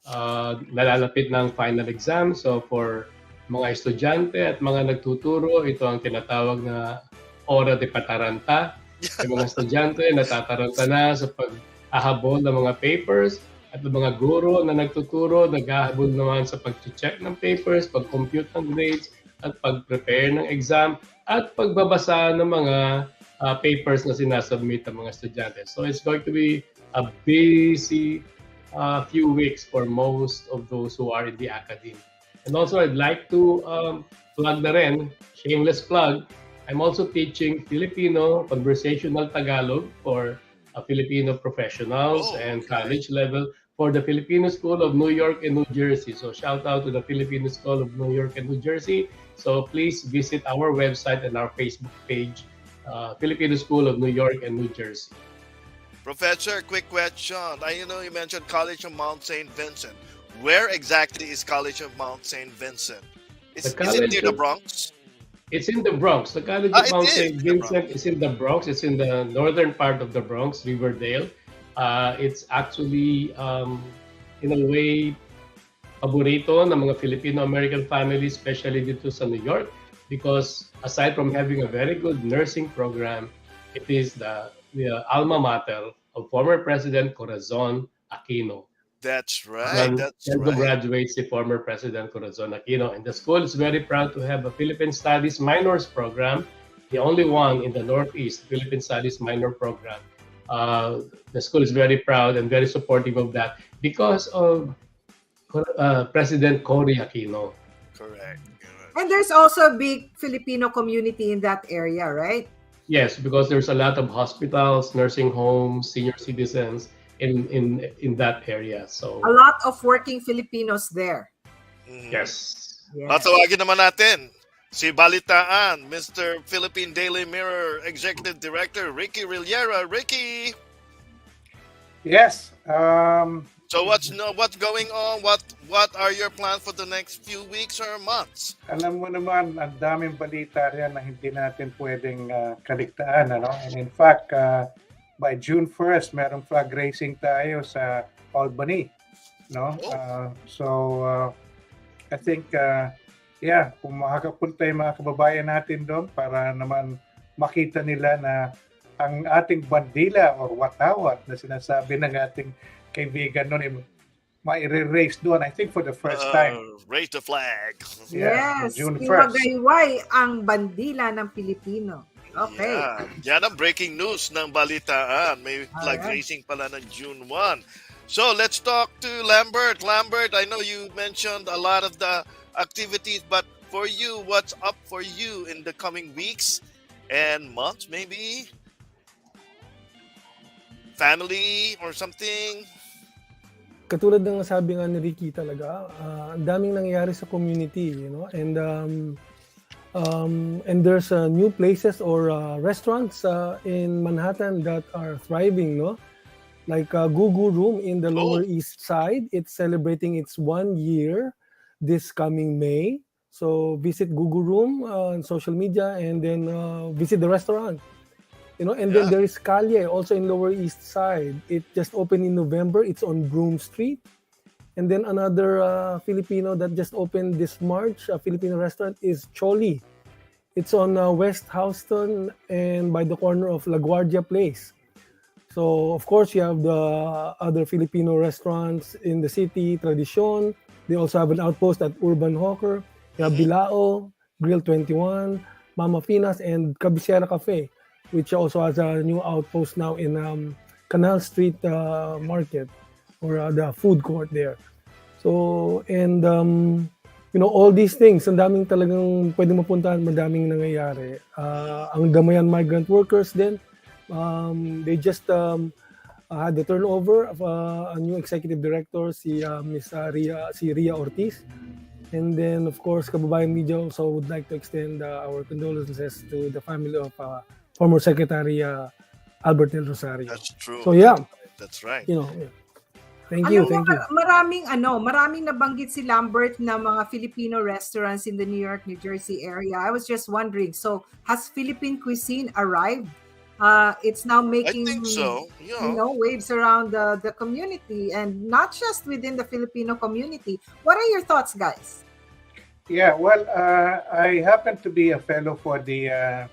Nalalapit ng final exam. So for mga estudyante at mga nagtuturo, ito ang tinatawag na Hora de Pataranta. Yung mga estudyante natataranta na sa pag-ahabol ng mga papers, at yung mga guro na nagtuturo, nag-ahabol naman sa pag-check ng papers, pag-compute ng grades, at pag-prepare ng exam, at pagbabasa ng mga papers na sinasubmit ng mga estudyante. So it's going to be a busy few weeks for most of those who are in the academy. And also, I'd like to plug na rin, shameless plug, I'm also teaching Filipino conversational Tagalog for Filipino professionals and college level for the Filipino School of New York and New Jersey. So shout out to the Filipino School of New York and New Jersey. So please visit our website and our Facebook page, Filipino School of New York and New Jersey. Professor, quick question. You mentioned College of Mount St. Vincent. Where exactly is College of Mount St. Vincent? Is it near the Bronx? It's in the Bronx. The College of Mount St. Vincent is in the Bronx. It's in the northern part of the Bronx, Riverdale. It's actually, in a way, paborito ng mga Filipino American families, especially dito sa New York, because aside from having a very good nursing program, it is the alma mater of former President Corazon Aquino. That's right. Graduates the former President Corazon Aquino. And the school is very proud to have a Philippine Studies Minors program, the only one in the Northeast, Philippine Studies Minor program. The school is very proud and very supportive of that because of President Cory Aquino. Correct. And there's also a big Filipino community in that area, right? Yes, because there's a lot of hospitals, nursing homes, senior citizens in that area. So a lot of working Filipinos there. Yes. Matawagin naman natin Si Balitaan, Mr. Philippine Daily Mirror Executive Director Ricky Rillera. Ricky, Yes. so what's going on? What are your plans for the next few weeks or months? Alam mo naman, ang daming balita riyan na hindi natin pwedeng kaligtaan. Ano? And in fact, by June 1st, merong flag racing tayo sa Albany. No? I think, kung makakapunta yung mga kababayan natin doon para naman makita nila na ang ating bandila or watawat na sinasabi ng ating kaibigan noon maire-race doon, I think for the first time. Raise the flag. Yeah, Yes, June 1st. imagayway ang bandila ng Pilipino. Okay. Yeah. Yan ang breaking news ng Balitaan. May flag Alright. racing pala ng June 1. So let's talk to Lambert. Lambert, I know you mentioned a lot of the activities, but for you, what's up for you in the coming weeks and months maybe? Family or something? Katulad ng sabi nga ni Ricky talaga, ang daming nangyayari sa community, and there's new places or restaurants in Manhattan that are thriving, no? Like Gugu Room in the Lower East Side, it's celebrating its 1 year this coming May. So visit Gugu Room on social media and then visit the restaurant. And then there is Calle, also in Lower East Side. It just opened in November. It's on Broome Street. And then another Filipino that just opened this March, a Filipino restaurant, is Choli. It's on West Houston and by the corner of LaGuardia Place. So, of course, you have the other Filipino restaurants in the city, Tradicion. They also have an outpost at Urban Hawker. You have Bilao, Grill 21, Mama Finas, and Cabecera Cafe, which also has a new outpost now in Canal Street Market or the food court there. So, and all these things, ang daming talagang pwedeng mapuntahan, madaming nangyayari. Ang Damayan migrant workers din, they just had the turnover of a new executive director, si Ria Ortiz. And then, of course, Kababayan Media also would like to extend our condolences to the family of former Secretary Albert Del Rosario. That's true. So yeah, That's right. Thank you. Maraming nabanggit si Lambert na mga Filipino restaurants in the New York, New Jersey area. I was just wondering, so has Philippine cuisine arrived? It's now making I think so. Yeah. waves around the community and not just within the Filipino community. What are your thoughts, guys? Yeah, well, I happen to be a fellow for the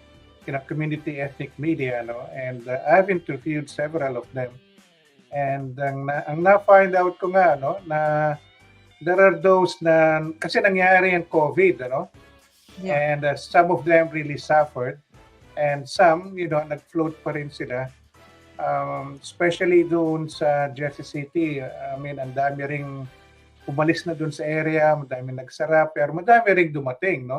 community ethnic media, and I've interviewed several of them. And ang na-find out ko nga, na there are those na, kasi nangyari ang COVID, and some of them really suffered. And some, nag-float pa rin sila. Especially doon sa Jersey City. I mean, ang dami ring umalis na doon sa area, madami nagsara, pero madami ring dumating,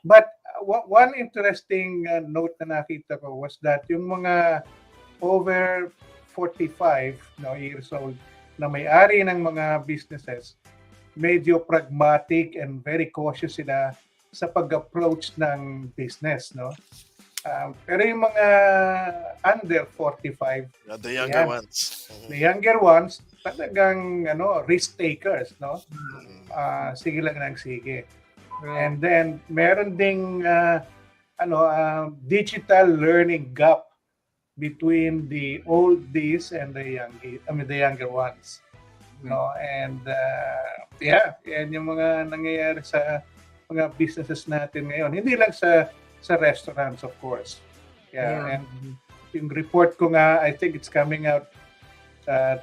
But one interesting note na nakita ko was that yung mga over 45 years old na may-ari ng mga businesses, medyo pragmatic and very cautious sila sa pag-approach ng business, pero yung mga under 45, The younger ones. the younger ones, talagang risk takers, sige lang ng sige. And then meron ding digital learning gap between the oldies and the younger ones. And yan yung mga nangyayari sa mga businesses natin ngayon. Hindi lang sa restaurants, of course. And yung report ko nga, I think it's coming out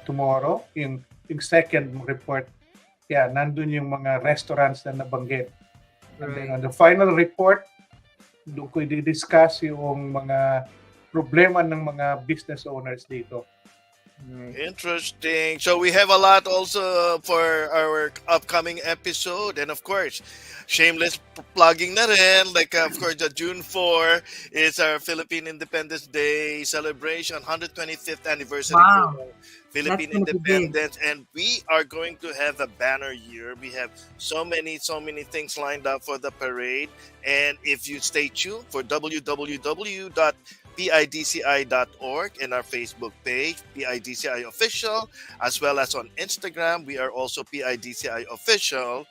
tomorrow. Yung second report, nandun yung mga restaurants na nabanggit. And then on the final report, doon ko i-discuss yung mga problema ng mga business owners dito. Interesting. So we have a lot also for our upcoming episode. And of course, shameless plugging na rin. Like, of course, the June 4 is our Philippine Independence Day celebration, 125th anniversary Wow. for Philippine That's gonna be big. independence. And we are going to have a banner year. We have so many things lined up for the parade. And if you stay tuned for www.pidci.org and our Facebook page, PIDCI Official, as well as on Instagram, we are also PIDCI Official.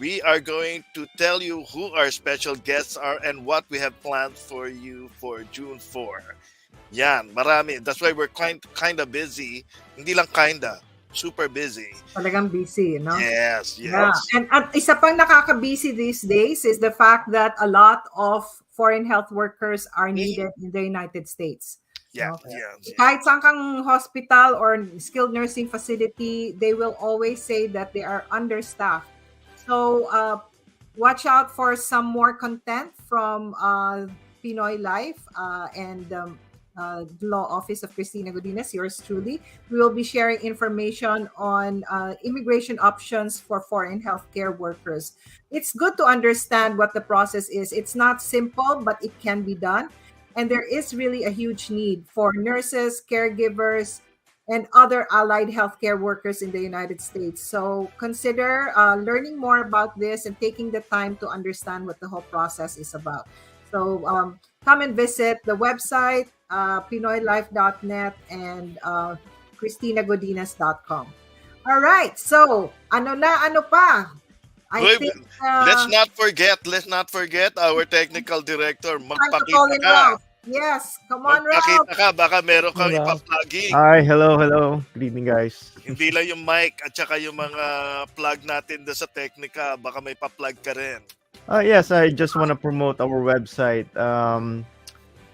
We are going to tell you who our special guests are and what we have planned for you for June 4. Yan, marami. That's why we're kind of busy. Hindi lang kinda, super busy. Talagang busy, no? Yes, Yeah. yes. And isa pang nakaka-busy these days is the fact that a lot of foreign health workers are needed in the United States. Yeah, No? yeah. Kahit saan kang hospital or skilled nursing facility, they will always say that they are understaffed. So watch out for some more content from Pinoy Life and the Law Office of Cristina Godinez, yours truly. We will be sharing information on immigration options for foreign healthcare workers. It's good to understand what the process is. It's not simple, but it can be done. And there is really a huge need for nurses, caregivers, and other allied healthcare workers in the United States. So consider learning more about this and taking the time to understand what the whole process is about. So come and visit the website, pinoylife.net and CristinaGodinez.com. All right. So, ano pa? I Uy, think let's not forget our technical director. time to call in Magpakita ka. Ralph. Yes, come on, Magpakita Ralph. ka. Baka meron kang Hello. ipa-plugging. Hi, hello. Good evening, guys. Hindi lang yung mic at saka yung mga plug natin doon sa Technica. Baka may pa-plug ka rin. Yes, I just want to promote our website.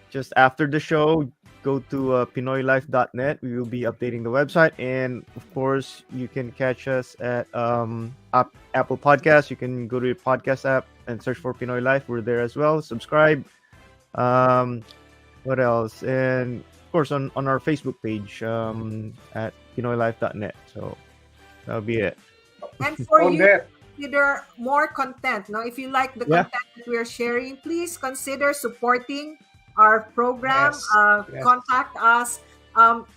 Just after the show, go to pinoylife.net. We will be updating the website, and of course, you can catch us at Apple Podcasts. You can go to your podcast app and search for Pinoy Life. We're there as well. Subscribe. What else? And of course, on our Facebook page at pinoylife.net. So that'll be it. And for On you, there. consider more content. Now, if you like the Yeah. content that we are sharing, please consider supporting our program. Yes, yes. Contact us.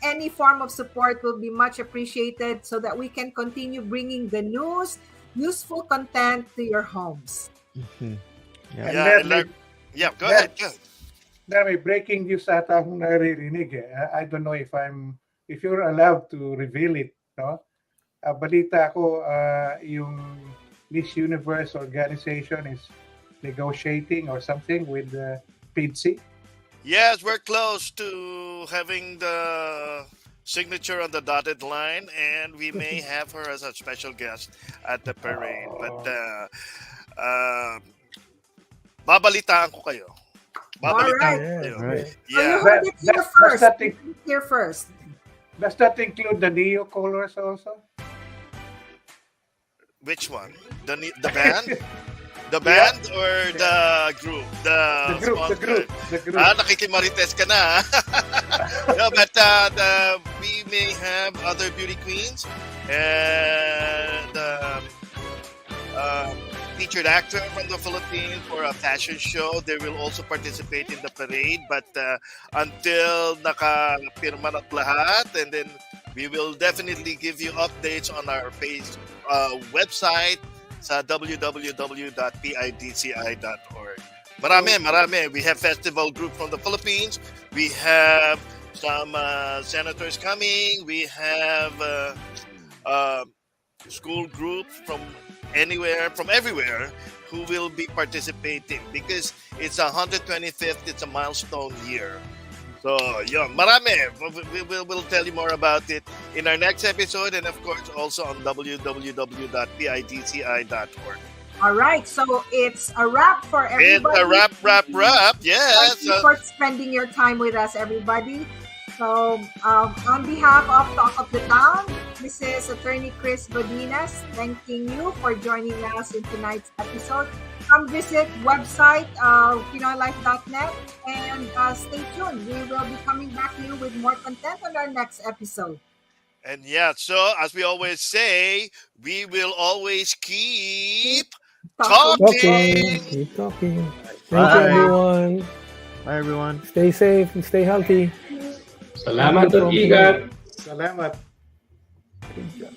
Any form of support will be much appreciated so that we can continue bringing the news, useful content to your homes. Mhm. And Yeah, then go ahead. Go. na may breaking news ata akong naririnig eh. I don't know if you're allowed to reveal it, no? Balita ko yung Miss Universe organization is negotiating or something with PIDC. Yes, we're close to having the signature on the dotted line, and we may have her as a special guest at the parade. But babalitaan ko kayo. Babalitaan ko kayo. Right. So you Yeah. heard it here Does first. that You heard it here first. Does that include the Neo colors also? Which one? The band? The band or the group? The group. Nakikimarites ka na. No, but we may have other beauty queens and featured actor from the Philippines for a fashion show. They will also participate in the parade. But until nakapirma na lahat, and then we will definitely give you updates on our website sa www.pidci.org. Marami. We have festival group from the Philippines. We have some senators coming. We have school groups from everywhere who will be participating because it's 125th. It's a milestone year. So, yeah, marami. We'll tell you more about it in our next episode, and of course also on www.pidci.org. All right. So it's a wrap for everybody. It's a wrap. Yes. Thank you for spending your time with us, everybody. So, on behalf of Talk of the Town, this is Attorney Chris Godinez thanking you for joining us in tonight's episode. come visit website PinoyLife.net and stay tuned. We will be coming back to you with more content on our next episode. And yeah, so as we always say, we will always keep talking. Keep talking. Thank you, Bye. everyone. Bye, everyone. Stay safe and stay healthy. Salamat at ingat. Salamat. Good job.